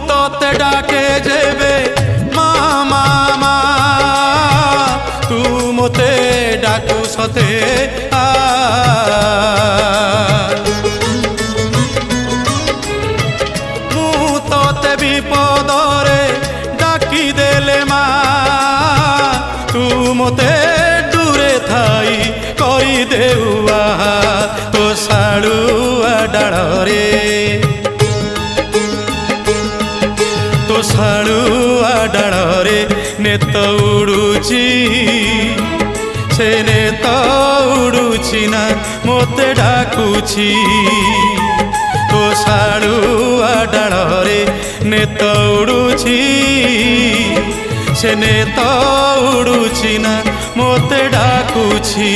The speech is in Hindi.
तोते डाके जेबे मामा मा तू मोते डाकू सते आ मु तोते विपदरे डाकी देले मा तू मोते दूरे थाई करी देउआ तो साड़ुआ डाड़रे तो साड़ुआ डाड़रे नेत उड़ुची से नेत उड़ुची ना मोते डाकुची तो साड़ुआ डाड़रे नेत उड़ुची से नेत उड़ुची ना मोते डाकुची।